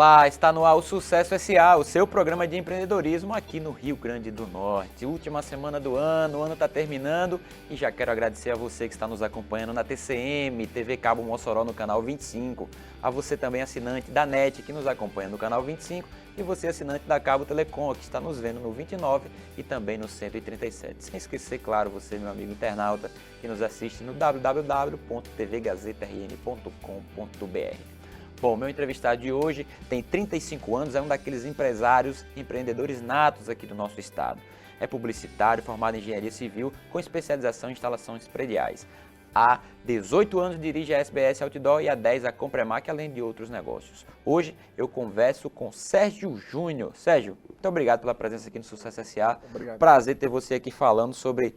Olá, está no ar o Sucesso S.A., o seu programa de empreendedorismo aqui no Rio Grande do Norte. Última semana do ano, o ano está terminando e já quero agradecer a você que está nos acompanhando na TCM, TV Cabo Mossoró no canal 25, a você também assinante da NET que nos acompanha no canal 25 e você assinante da Cabo Telecom que está nos vendo no 29 e também no 137. Sem esquecer, claro, você, meu amigo internauta, que nos assiste no www.tvgazetarn.com.br. Bom, meu entrevistado de hoje tem 35 anos, é um daqueles empresários, empreendedores natos aqui do nosso estado. É publicitário, formado em engenharia civil, com especialização em instalações prediais. Há 18 anos dirige a SBS Outdoor e há 10 a Compremac, além de outros negócios. Hoje eu converso com Sérgio Júnior. Sérgio, muito obrigado pela presença aqui no Sucesso S.A. Obrigado. Prazer ter você aqui falando sobre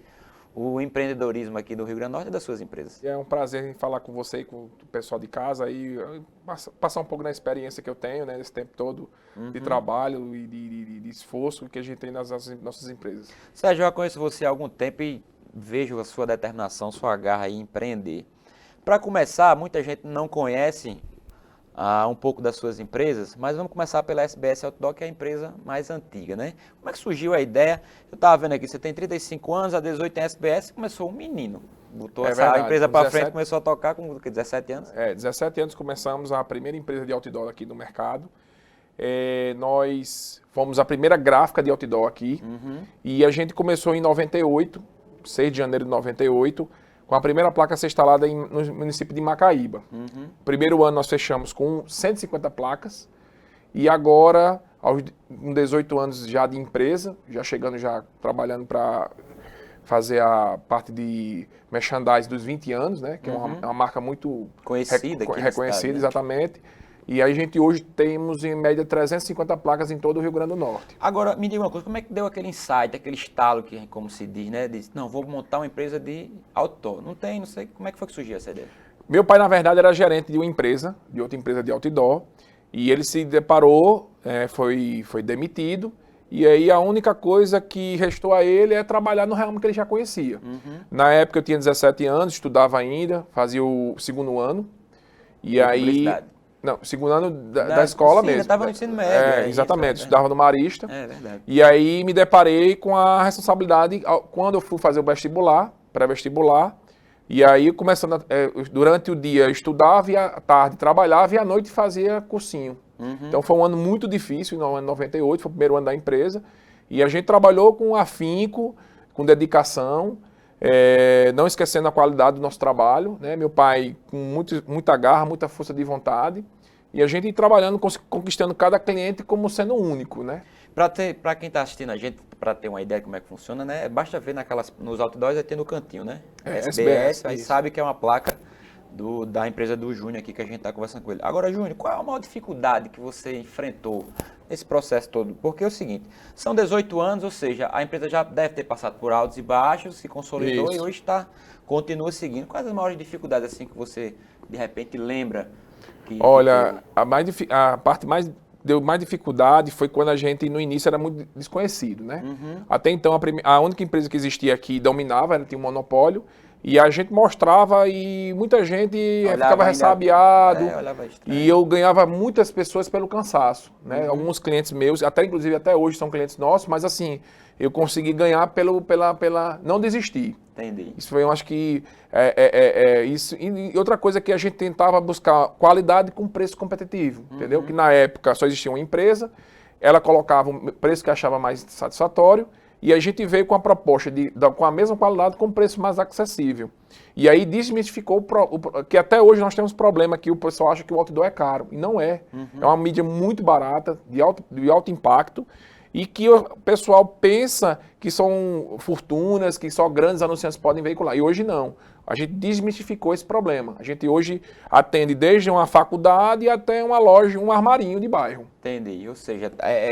o empreendedorismo aqui do Rio Grande do Norte e das suas empresas. É um prazer em falar com você e com o pessoal de casa e passar um pouco da experiência que eu tenho, né, nesse tempo todo de trabalho e de esforço que a gente tem nas nossas empresas. Sérgio, eu já conheço você há algum tempo e vejo a sua determinação, sua garra em empreender. Para começar, muita gente não conhece um pouco das suas empresas, mas vamos começar pela SBS Outdoor, que é a empresa mais antiga, né? Como é que surgiu a ideia? Eu estava vendo aqui, você tem 35 anos, há 18 tem SBS, começou um menino. Botou essa empresa para frente, começou a tocar com 17 anos? 17 anos começamos a primeira empresa de outdoor aqui no mercado. Nós fomos a primeira gráfica de outdoor aqui e a gente começou em 98, 6 de janeiro de 98, com a primeira placa a ser instalada no município de Macaíba. Primeiro ano nós fechamos com 150 placas e agora, com 18 anos já de empresa, já chegando, já trabalhando para fazer a parte de merchandising dos 20 anos, né? Que é uma marca muito conhecida, reconhecida, exatamente. E aí a gente hoje temos em média 350 placas em todo o Rio Grande do Norte. Agora, me diga uma coisa, como é que deu aquele insight, aquele estalo, que, como se diz, né? Diz, não, vou montar uma empresa de outdoor. Não sei, como é que foi que surgiu essa ideia? Meu pai, na verdade, era gerente de uma empresa, de outra empresa de outdoor, e ele se deparou, foi demitido, e aí a única coisa que restou a ele é trabalhar no ramo que ele já conhecia. Na época eu tinha 17 anos, estudava ainda, fazia o segundo ano, e aí... Não, segundo ano da escola mesmo. Você estava no ensino médio. Exatamente, estudava no Marista. É verdade. E aí me deparei com a responsabilidade, quando eu fui fazer o vestibular, pré-vestibular, e aí começando, durante o dia eu estudava, e à tarde trabalhava, e à noite fazia cursinho. Então foi um ano muito difícil, no ano 98, foi o primeiro ano da empresa, e a gente trabalhou com afinco, com dedicação, não esquecendo a qualidade do nosso trabalho, né? Meu pai com muita garra, muita força de vontade, e a gente trabalhando, conquistando cada cliente como sendo único, né? Para quem está assistindo a gente, para ter uma ideia de como é que funciona, né? Basta ver nos outdoors, vai ter no cantinho, né? SBS, aí sabe que é uma placa da empresa do Júnior aqui que a gente está conversando com ele. Agora, Júnior, qual é a maior dificuldade que você enfrentou nesse processo todo? Porque é o seguinte, são 18 anos, ou seja, a empresa já deve ter passado por altos e baixos, se consolidou e hoje continua seguindo. Quais as maiores dificuldades assim que você, de repente, lembra? Olha, a parte mais deu mais dificuldade foi quando a gente, no início, era muito desconhecido, né? Até então, a única empresa que existia aqui dominava, ela tinha um monopólio, e a gente mostrava e muita gente ficava ressabiado, e eu ganhava muitas pessoas pelo cansaço, né? Alguns clientes meus, inclusive até hoje são clientes nossos, mas assim, eu consegui ganhar pela não desistir. Entendi. Isso foi, eu acho que, isso. E outra coisa que a gente tentava buscar qualidade com preço competitivo, entendeu? Que na época só existia uma empresa, ela colocava o preço que achava mais satisfatório, e a gente veio com a proposta com a mesma qualidade, com preço mais acessível. E aí desmistificou que até hoje nós temos problema que o pessoal acha que o outdoor é caro, e não é. É uma mídia muito barata, de alto impacto, e que o pessoal pensa que são fortunas, que só grandes anunciantes podem veicular. E hoje não. A gente desmistificou esse problema. A gente hoje atende desde uma faculdade até uma loja, um armarinho de bairro. Entendi. Ou seja,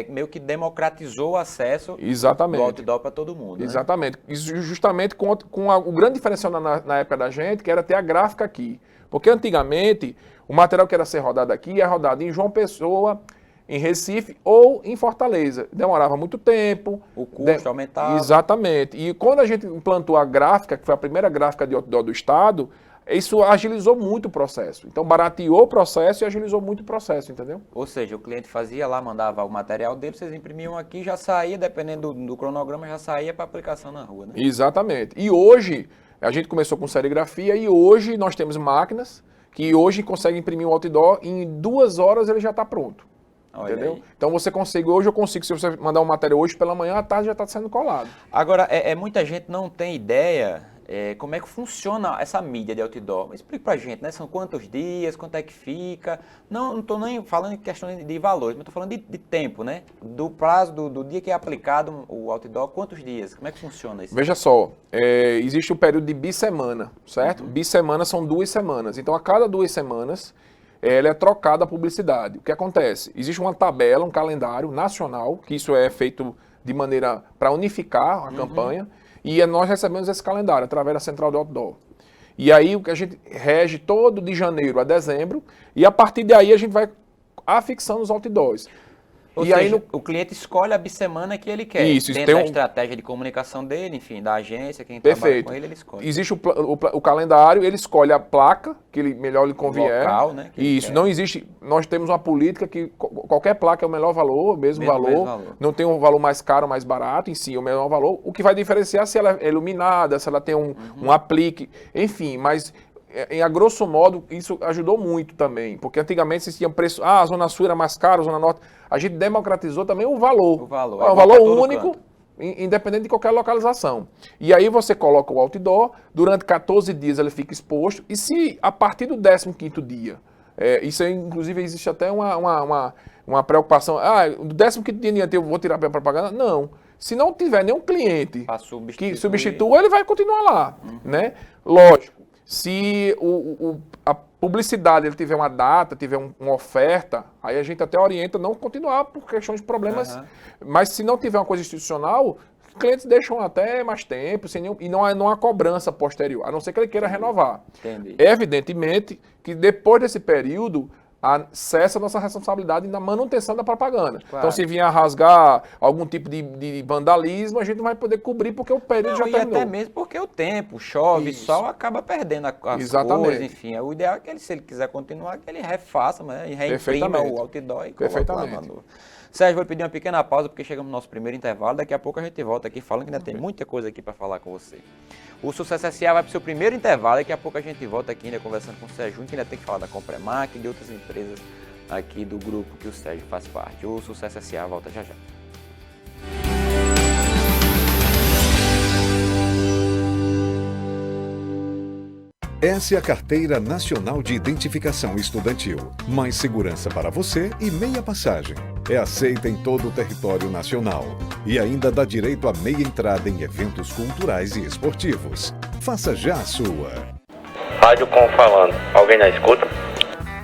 meio que democratizou o acesso do outdoor para todo mundo. Exatamente. Né? Isso justamente com o grande diferencial na época da gente, que era ter a gráfica aqui. Porque antigamente, o material que era ser rodado aqui era rodado em João Pessoa, em Recife ou em Fortaleza. Demorava muito tempo. O custo aumentava. Exatamente. E quando a gente implantou a gráfica, que foi a primeira gráfica de outdoor do estado, isso agilizou muito o processo. Então, barateou o processo e agilizou muito o processo, entendeu? Ou seja, o cliente fazia lá, mandava o material dele, vocês imprimiam aqui, já saía, dependendo do cronograma, já saía para aplicação na rua, né? Exatamente. E hoje, a gente começou com serigrafia e hoje nós temos máquinas que hoje conseguem imprimir um outdoor e em 2 horas ele já está pronto. Olha entendeu? aí. Então você consegue, hoje eu consigo, se você mandar um material hoje pela manhã, à tarde já está sendo colado. Agora, muita gente não tem ideia como é que funciona essa mídia de outdoor. Explica pra gente, né? São quantos dias, quanto é que fica? Não estou nem falando em questão de valores, mas estou falando de tempo, né? Do prazo, do dia que é aplicado o outdoor, quantos dias? Como é que funciona isso? Veja só, existe o período de bissemana, certo? Bissemana são 2 semanas. Então, a cada 2 semanas, ela é trocada a publicidade. O que acontece? Existe uma tabela, um calendário nacional, que isso é feito de maneira para unificar a campanha, e nós recebemos esse calendário através da central de outdoor. E aí o que a gente rege todo de janeiro a dezembro, e a partir daí a gente vai afixando os outdoors. Ou E seja, aí o cliente escolhe a bissemana que ele quer. Isso dentro tem da um... estratégia de comunicação dele, enfim, da agência, quem trabalha com ele escolhe. Existe o calendário, ele escolhe a placa que ele melhor lhe convier. O local, né? Isso, não existe. Nós temos uma política que qualquer placa é o melhor valor, mesmo valor. Não tem um valor mais caro ou mais barato, em si, é o menor valor. O que vai diferenciar se ela é iluminada, se ela tem um aplique, enfim, mas a grosso modo, isso ajudou muito também, porque antigamente vocês tinham preço, a Zona Sul era mais cara, a Zona Norte, a gente democratizou também o valor. O valor. É um valor único, independente de qualquer localização. E aí você coloca o outdoor, durante 14 dias ele fica exposto, e se a partir do 15º dia, isso aí, inclusive existe até uma preocupação, do 15º dia em diante eu vou tirar a propaganda? Não. Se não tiver nenhum cliente que substitua, ele vai continuar lá, né? Lógico. Se a publicidade ele tiver uma data, tiver uma oferta, aí a gente até orienta não continuar por questões de problemas. Mas se não tiver uma coisa institucional, os clientes deixam até mais tempo e não há cobrança posterior, a não ser que ele queira renovar. Entendi. Evidentemente que depois desse período, cessa a nossa responsabilidade na manutenção da propaganda. Claro. Então, se vier a rasgar algum tipo de vandalismo, a gente não vai poder cobrir porque o período já terminou. E até mesmo porque o tempo, chove, sol, acaba perdendo as cores, enfim. O ideal é que se ele quiser continuar, que ele refaça, e reimprima o outdoor e coloca lá no... Sérgio, vou pedir uma pequena pausa porque chegamos no nosso primeiro intervalo. Daqui a pouco a gente volta aqui falando que ainda tem muita coisa aqui para falar com você. O Sucesso S.A. vai para o seu primeiro intervalo. Daqui a pouco a gente volta aqui ainda conversando com o Sérgio, que ainda tem que falar da Compremac e de outras empresas aqui do grupo que o Sérgio faz parte. O Sucesso S.A. volta já já. Essa é a Carteira Nacional de Identificação Estudantil. Mais segurança para você e meia passagem. É aceita em todo o território nacional. E ainda dá direito a meia entrada em eventos culturais e esportivos. Faça já a sua. Rádio Com falando. Alguém na escuta?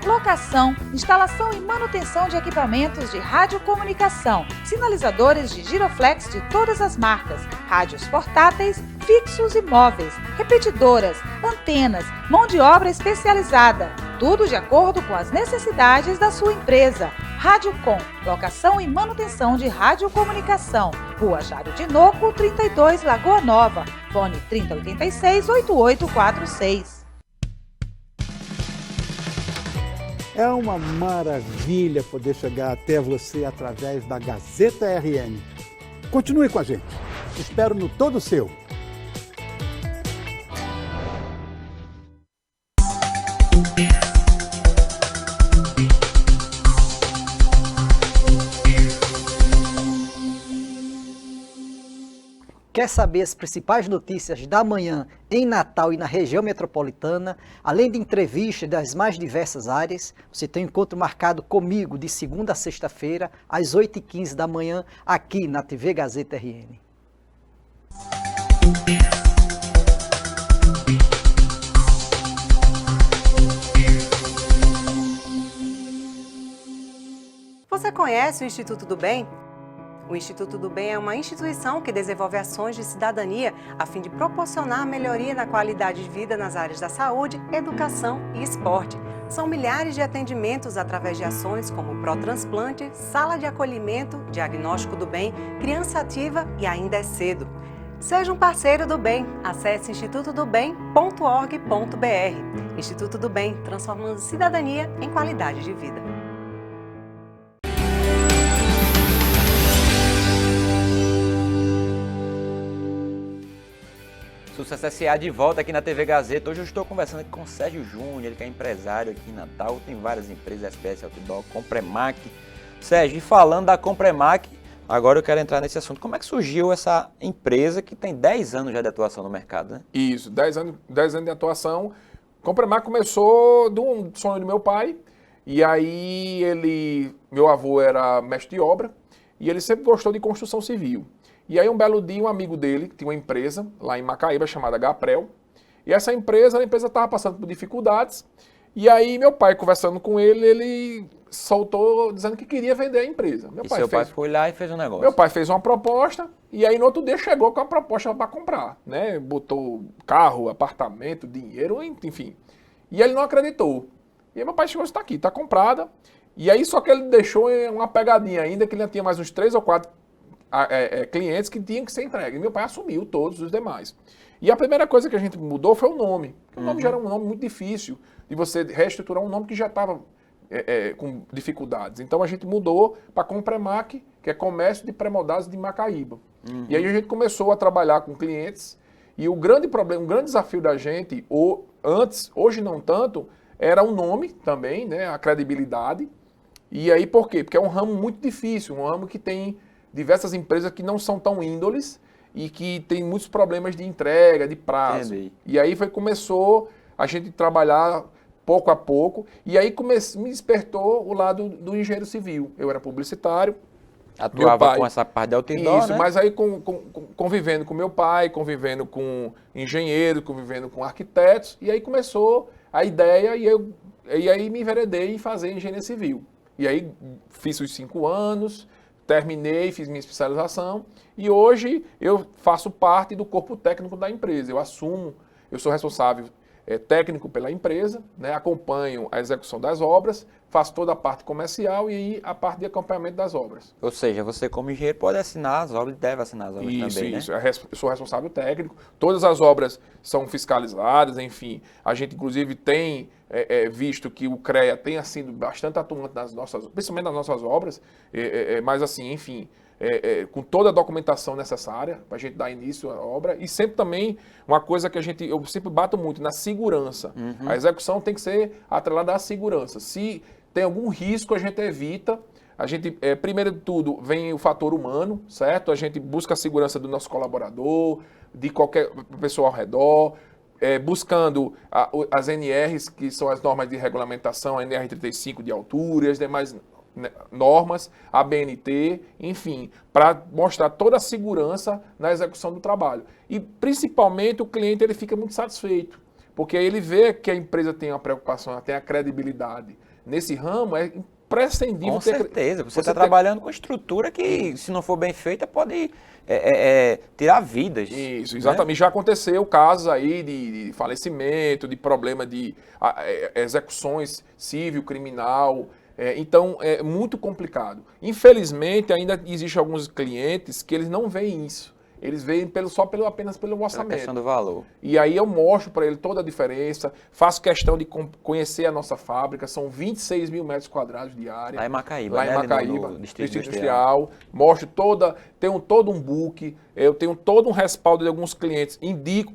Locação, instalação e manutenção de equipamentos de radiocomunicação, sinalizadores de giroflex de todas as marcas, rádios portáteis, fixos e móveis, repetidoras, antenas, mão de obra especializada, tudo de acordo com as necessidades da sua empresa. Rádio Com, locação e manutenção de radiocomunicação, Rua Jário de Noco, 32, Lagoa Nova, fone 3086-8846. É uma maravilha poder chegar até você através da Gazeta RN. Continue com a gente. Espero no Todo Seu. Quer saber as principais notícias da manhã em Natal e na região metropolitana, além de entrevistas das mais diversas áreas? Você tem um encontro marcado comigo de segunda a sexta-feira, às 8h15 da manhã, aqui na TV Gazeta RN. Você conhece o Instituto do Bem? O Instituto do Bem é uma instituição que desenvolve ações de cidadania a fim de proporcionar melhoria na qualidade de vida nas áreas da saúde, educação e esporte. São milhares de atendimentos através de ações como pró-transplante, sala de acolhimento, diagnóstico do bem, criança ativa e ainda é cedo. Seja um parceiro do bem. Acesse institutodobem.org.br. Instituto do Bem, transformando cidadania em qualidade de vida. Sucesso S.A. de volta aqui na TV Gazeta. Hoje eu estou conversando aqui com o Sérgio Júnior, ele que é empresário aqui em Natal, tem várias empresas, SPS Outdoor, Compremac. Sérgio, e falando da Compremac, agora eu quero entrar nesse assunto. Como é que surgiu essa empresa que tem 10 anos já de atuação no mercado, né? Isso, 10 anos de atuação. Compremac começou de um sonho do meu pai, e aí meu avô era mestre de obra, e ele sempre gostou de construção civil. E aí um belo dia um amigo dele, que tinha uma empresa lá em Macaíba chamada Gaprel, e essa empresa estava passando por dificuldades, e aí meu pai conversando com ele soltou dizendo que queria vender a empresa. Seu pai foi lá e fez um negócio. Meu pai fez uma proposta, e aí no outro dia chegou com a proposta para comprar, né? Botou carro, apartamento, dinheiro, enfim. E ele não acreditou. E aí meu pai chegou e disse, tá aqui, tá comprada. E aí só que ele deixou uma pegadinha ainda, que ele tinha mais uns 3 ou 4 clientes que tinham que ser entregues. E meu pai assumiu todos os demais. E a primeira coisa que a gente mudou foi o nome. Porque o nome já era um nome muito difícil de você reestruturar um nome que já estava com dificuldades. Então a gente mudou para Compremac, que é Comércio de Pré-Moldados de Macaíba. E aí a gente começou a trabalhar com clientes. E o grande problema, um grande desafio da gente, hoje não tanto, era o nome também, né, a credibilidade. E aí por quê? Porque é um ramo muito difícil, um ramo que tem diversas empresas que não são tão índoles e que tem muitos problemas de entrega, de prazo. Entendi. E aí começou a gente trabalhar pouco a pouco, e aí me despertou o lado do engenheiro civil. Eu era publicitário. Atuava com essa parte de outdoor, isso, né? mas aí convivendo com meu pai, convivendo com engenheiro, convivendo com arquitetos, e aí começou a ideia, e aí me enveredei em fazer engenharia civil. E aí fiz os 5 anos, terminei, fiz minha especialização, e hoje eu faço parte do corpo técnico da empresa. Eu sou responsável técnico pela empresa, né, acompanho a execução das obras, faço toda a parte comercial e aí a parte de acompanhamento das obras. Ou seja, você como engenheiro pode assinar as obras, deve assinar as obras também, né? Isso. Eu sou responsável técnico, todas as obras são fiscalizadas, enfim. A gente, inclusive, tem visto que o CREA tenha sido bastante atuante principalmente nas nossas obras, mas assim, enfim, com toda a documentação necessária para a gente dar início à obra. E sempre também, uma coisa que eu sempre bato muito, na segurança. A execução tem que ser atrelada à segurança. Se tem algum risco, a gente evita. A gente, primeiro de tudo, vem o fator humano, certo? A gente busca a segurança do nosso colaborador, de qualquer pessoa ao redor, buscando as NRs, que são as normas de regulamentação, a NR 35 de altura e as demais normas, a BNT, enfim, para mostrar toda a segurança na execução do trabalho. E, principalmente, o cliente ele fica muito satisfeito, porque ele vê que a empresa tem uma preocupação, tem a credibilidade. Nesse ramo, é imprescindível. Com certeza, você está trabalhando com estrutura que, se não for bem feita, pode tirar vidas. Isso, exatamente. Né? Já aconteceu casos aí de falecimento, de problema de execuções civil, criminal. Então, é muito complicado. Infelizmente, ainda existem alguns clientes que eles não veem isso. Eles veem apenas pelo orçamento. A questão do valor. E aí eu mostro para ele toda a diferença, faço questão de conhecer a nossa fábrica, são 26 mil metros quadrados de área. Lá em Macaíba, né? Lá em Macaíba, no Distrito Industrial. Mostro tenho todo um book, eu tenho todo um respaldo de alguns clientes.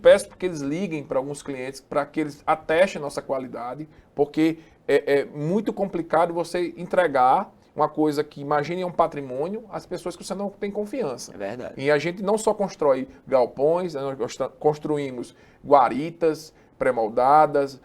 Peço para que eles liguem para alguns clientes, para que eles atestem a nossa qualidade, porque é muito complicado você entregar uma coisa que, imagine, é um patrimônio, às pessoas que você não tem confiança. É verdade. E a gente não só constrói galpões, nós construímos guaritas pré-moldadas,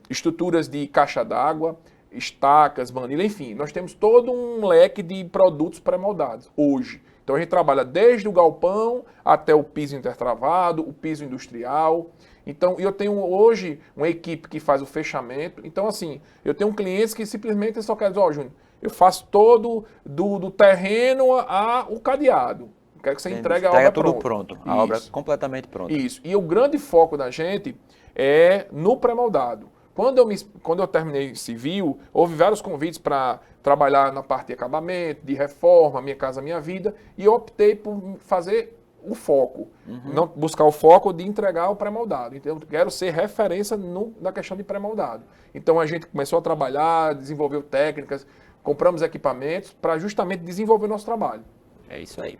estruturas de caixa d'água, estacas, manilha, enfim. Nós temos todo um leque de produtos pré-moldados hoje. Então a gente trabalha desde o galpão até o piso intertravado, o piso industrial. Então, eu tenho hoje uma equipe que faz o fechamento. Então, assim, eu tenho clientes que simplesmente só querem dizer, Júnior, eu faço todo do terreno ao cadeado. Quero que você entregue a obra tudo pronto. A obra completamente pronta. Isso. E o grande foco da gente é no pré-moldado. Quando eu terminei civil, houve vários convites para trabalhar na parte de acabamento, de reforma, Minha Casa Minha Vida, e eu optei por fazer o foco. Não buscar o foco de entregar o pré-moldado. Então, eu quero ser referência na questão de pré-moldado. Então, a gente começou a trabalhar, desenvolveu técnicas, compramos equipamentos para justamente desenvolver nosso trabalho. É isso aí.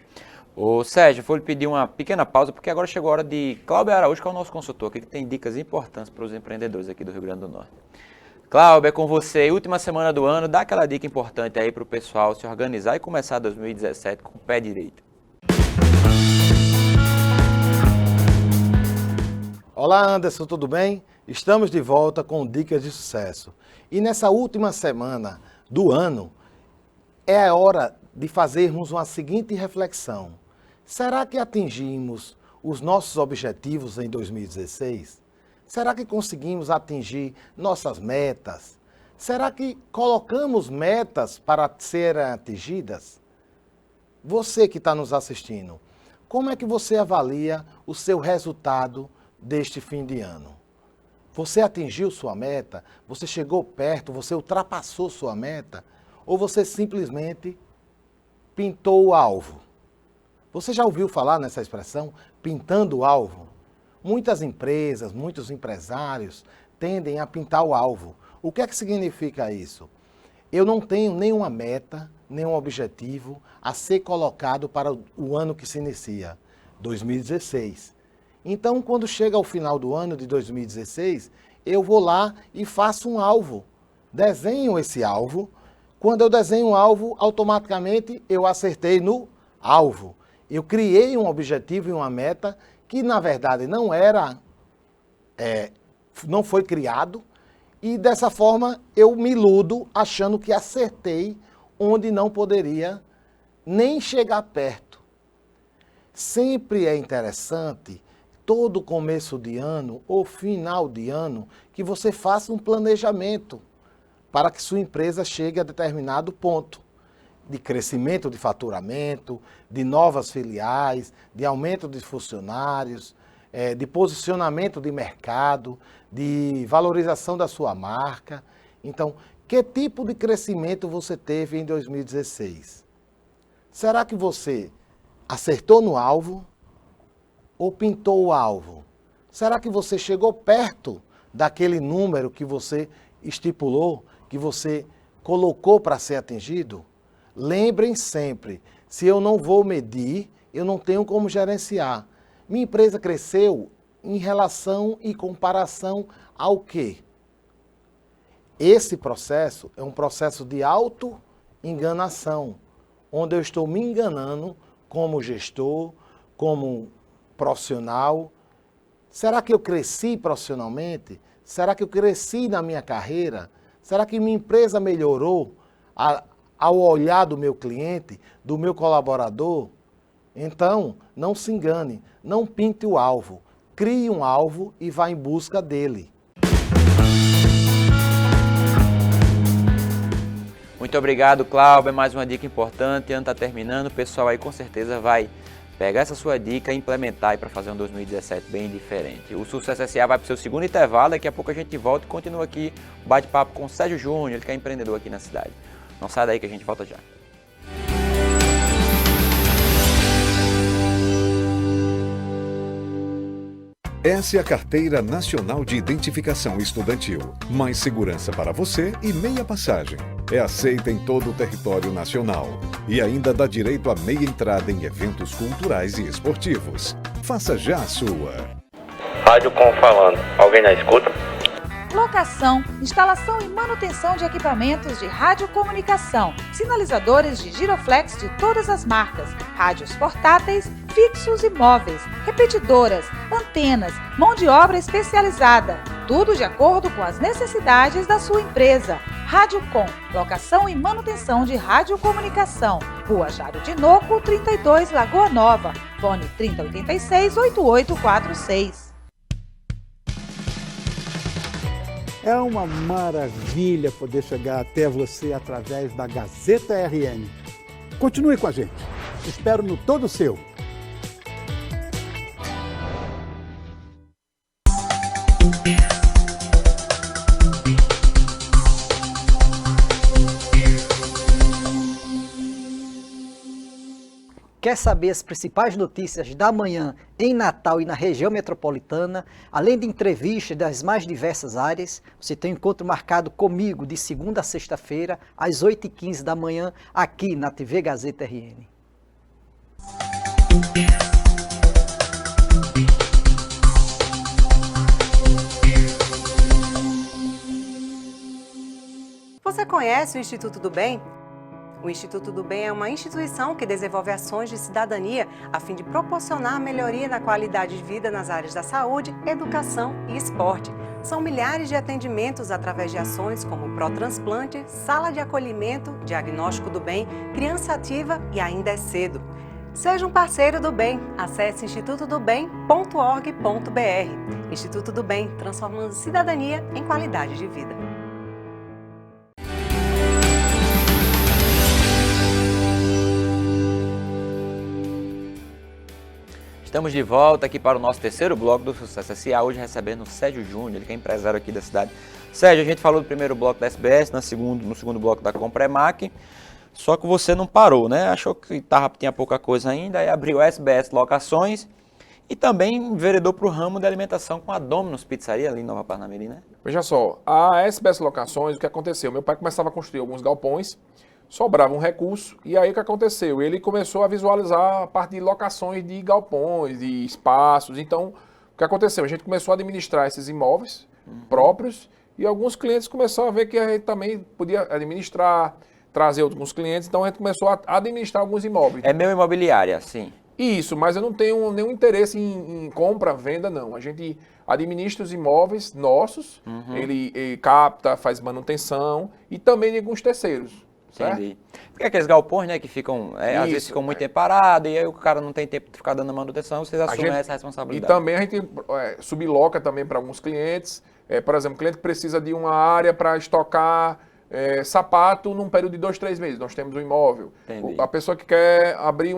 Ô Sérgio, vou lhe pedir uma pequena pausa, porque agora chegou a hora de Cláudio Araújo, que é o nosso consultor aqui, que tem dicas importantes para os empreendedores aqui do Rio Grande do Norte. Cláudio, é com você. Última semana do ano, dá aquela dica importante aí para o pessoal se organizar e começar 2017 com o pé direito. Olá Anderson, tudo bem? Estamos de volta com Dicas de Sucesso. E nessa última semana do ano, é a hora de fazermos uma seguinte reflexão. Será que atingimos os nossos objetivos em 2016? Será que conseguimos atingir nossas metas? Será que colocamos metas para serem atingidas? Você que está nos assistindo, como é que você avalia o seu resultado deste fim de ano? Você atingiu sua meta? Você chegou perto? Você ultrapassou sua meta? Ou você simplesmente pintou o alvo? Você já ouviu falar nessa expressão, pintando o alvo? Muitas empresas, muitos empresários tendem a pintar o alvo. O que é que significa isso? Eu não tenho nenhuma meta, nenhum objetivo a ser colocado para o ano que se inicia, 2016. Então, quando chega ao final do ano de 2016, eu vou lá e faço um alvo. Desenho esse alvo. Quando eu desenho um alvo, automaticamente eu acertei no alvo. Eu criei um objetivo e uma meta que, na verdade, não foi criado. E, dessa forma, eu me iludo achando que acertei onde não poderia nem chegar perto. Sempre é interessante, todo começo de ano ou final de ano, que você faça um planejamento para que sua empresa chegue a determinado ponto de crescimento de faturamento, de novas filiais, de aumento de funcionários, de posicionamento de mercado, de valorização da sua marca. Então, que tipo de crescimento você teve em 2016? Será que você acertou no alvo ou pintou o alvo? Será que você chegou perto daquele número que você estipulou, que você colocou para ser atingido? Lembrem sempre, se eu não vou medir, eu não tenho como gerenciar. Minha empresa cresceu em relação e comparação ao quê? Esse processo é um processo de auto-enganação, onde eu estou me enganando como gestor, como profissional. Será que eu cresci profissionalmente? Será que eu cresci na minha carreira? Será que minha empresa melhorou ao olhar do meu cliente, do meu colaborador? Então, não se engane, não pinte o alvo. Crie um alvo e vá em busca dele. Muito obrigado, Cláudio. Mais uma dica importante. Ano está terminando, o pessoal aí com certeza vai pegar essa sua dica e implementar para fazer um 2017 bem diferente. O Sucesso S.A. vai para o seu segundo intervalo, daqui a pouco a gente volta e continua aqui o bate-papo com o Sérgio Júnior, ele que é empreendedor aqui na cidade. Não sai daí que a gente volta já. Essa é a Carteira Nacional de Identificação Estudantil. Mais segurança para você e meia passagem. É aceita em todo o território nacional. E ainda dá direito a meia entrada em eventos culturais e esportivos. Faça já a sua. Rádio Com falando. Alguém na escuta? Locação, instalação e manutenção de equipamentos de radiocomunicação, sinalizadores de giroflex de todas as marcas, rádios portáteis, fixos e móveis, repetidoras, antenas, mão de obra especializada, tudo de acordo com as necessidades da sua empresa. Rádio Com, locação e manutenção de radiocomunicação, Rua Jário de Noco, 32, Lagoa Nova, fone 3086-8846. É uma maravilha poder chegar até você através da Gazeta RN. Continue com a gente. Espero no Todo Seu. Quer quer saber as principais notícias da manhã em Natal e na região metropolitana, além de entrevistas das mais diversas áreas, você tem um encontro marcado comigo de segunda a sexta-feira, às 8h15 da manhã, aqui na TV Gazeta RN. Você conhece o Instituto do Bem? O Instituto do Bem é uma instituição que desenvolve ações de cidadania a fim de proporcionar melhoria na qualidade de vida nas áreas da saúde, educação e esporte. São milhares de atendimentos através de ações como pró-transplante, sala de acolhimento, diagnóstico do bem, criança ativa e ainda é cedo. Seja um parceiro do bem. Acesse institutodobem.org.br. Instituto do Bem, transformando cidadania em qualidade de vida. Estamos de volta aqui para o nosso terceiro bloco do Sucesso S.A. Hoje recebendo o Sérgio Júnior, ele que é empresário aqui da cidade. Sérgio, a gente falou do primeiro bloco da SBS, no segundo bloco da Compremac, só que você não parou, né? Achou que tinha pouca coisa ainda, aí abriu a SBS Locações e também enveredou para o ramo da alimentação com a Domino's Pizzaria ali em Nova Parnamirim, né? Veja só, a SBS Locações, o que aconteceu? Meu pai começava a construir alguns galpões, sobrava um recurso, e aí o que aconteceu? Ele começou a visualizar a parte de locações de galpões, de espaços. Então, o que aconteceu? A gente começou a administrar esses imóveis próprios, e alguns clientes começaram a ver que a gente também podia administrar, trazer alguns clientes, então a gente começou a administrar alguns imóveis. É meu imobiliária, sim. Isso, mas eu não tenho nenhum interesse em compra, venda, não. A gente administra os imóveis nossos, ele capta, faz manutenção, e também de alguns terceiros. Entendi. Porque aqueles galpões, né, que ficam, às vezes ficam muito tempo parados, e aí o cara não tem tempo de ficar dando manutenção, vocês assumem essa responsabilidade. E também a gente subloca também para alguns clientes. Por exemplo, o cliente precisa de uma área para estocar sapato num período de 2, 3 meses. Nós temos um imóvel. A pessoa que quer abrir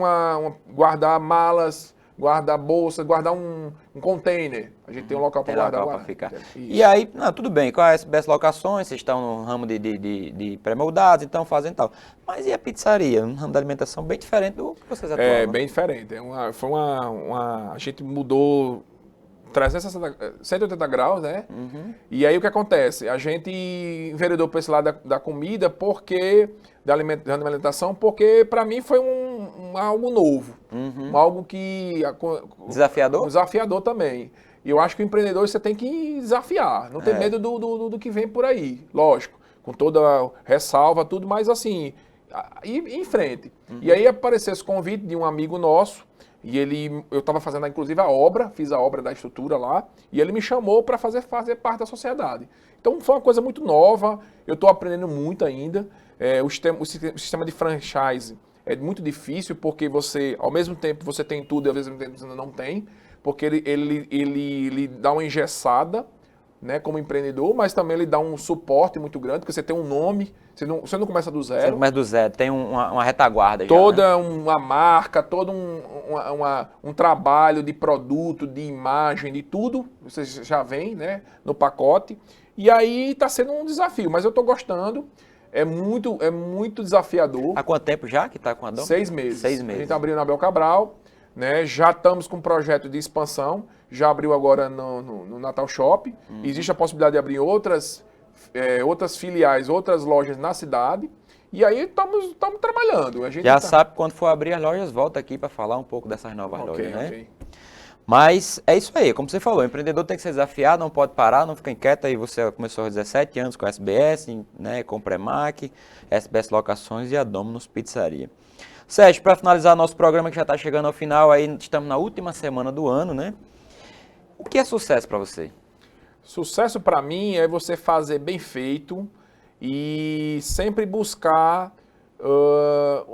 guardar malas, guardar bolsa, guardar um container. A gente tem um local para guardar. Pra ficar. E aí, tudo bem, com a SBS Locações, vocês estão no ramo de pré-moldados, então fazem tal. Mas e a pizzaria? Um ramo da alimentação bem diferente do que vocês atuam? É, bem diferente. A gente mudou 180 graus, né? E aí o que acontece? A gente enveredou para esse lado da comida, da alimentação, porque para mim foi algo novo. Algo que... Desafiador? Desafiador também. E eu acho que o empreendedor você tem que desafiar, não ter medo do que vem por aí. Lógico, com toda a ressalva, tudo, mas assim, ir em frente. E aí apareceu esse convite de um amigo nosso, e eu estava fazendo inclusive fiz a obra da estrutura lá, e ele me chamou para fazer parte da sociedade. Então foi uma coisa muito nova, eu estou aprendendo muito ainda. O sistema de franchise é muito difícil, porque ao mesmo tempo você tem tudo e ao mesmo tempo você não tem, porque ele dá uma engessada, né, como empreendedor, mas também ele dá um suporte muito grande, porque você tem um nome, você não começa do zero. Você não começa do zero, tem uma retaguarda toda já, né? Uma marca, todo um trabalho de produto, de imagem, de tudo, você já vem, né, no pacote. E aí está sendo um desafio, mas eu estou gostando, é muito desafiador. Há quanto tempo já que está com a Dom? 6 meses. 6 meses. A gente abriu na Abel Cabral, né, já estamos com um projeto de expansão, já abriu agora no Natal Shop. Existe a possibilidade de abrir outras filiais, outras lojas na cidade. E aí estamos trabalhando. A gente já sabe, quando for abrir as lojas, volta aqui para falar um pouco dessas novas lojas, né? Mas é isso aí, como você falou, o empreendedor tem que se desafiar, não pode parar, não fica inquieto. Aí você começou aos 17 anos com a SBS, né, com Premac, SBS Locações e a Domino's Pizzaria. Sérgio, para finalizar nosso programa, que já está chegando ao final, aí estamos na última semana do ano, né? O que é sucesso para você? Sucesso para mim é você fazer bem feito e sempre buscar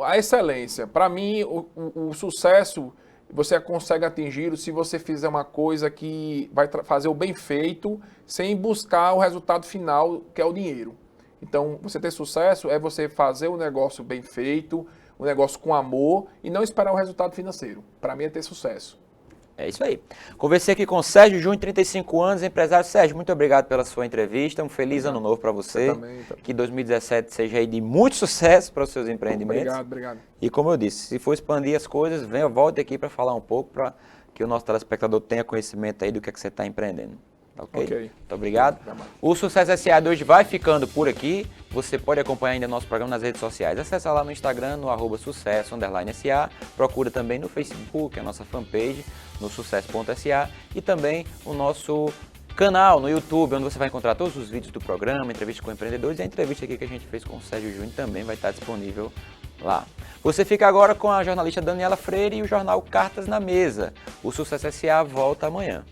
a excelência. Para mim, o sucesso você consegue atingir se você fizer uma coisa que vai fazer o bem feito sem buscar o resultado final, que é o dinheiro. Então, você ter sucesso é você fazer o negócio bem feito, um negócio com amor e não esperar o resultado financeiro. Para mim é ter sucesso. É isso aí. Conversei aqui com o Sérgio Júnior, 35 anos, empresário. Sérgio, muito obrigado pela sua entrevista. Um feliz ano novo para você. Também. Que 2017 seja aí de muito sucesso para os seus empreendimentos. Obrigado. E como eu disse, se for expandir as coisas, volte aqui para falar um pouco, para que o nosso telespectador tenha conhecimento aí do que você está empreendendo. Ok? Muito obrigado. O Sucesso S.A. de hoje vai ficando por aqui. Você pode acompanhar ainda nosso programa nas redes sociais. Acesse lá no Instagram, no @sucesso_sa. Procura também no Facebook, a nossa fanpage, no sucesso.sa. E também o nosso canal no YouTube, onde você vai encontrar todos os vídeos do programa, entrevista com empreendedores. E a entrevista aqui que a gente fez com o Sérgio Júnior também vai estar disponível lá. Você fica agora com a jornalista Daniela Freire e o jornal Cartas na Mesa. O Sucesso S.A. volta amanhã.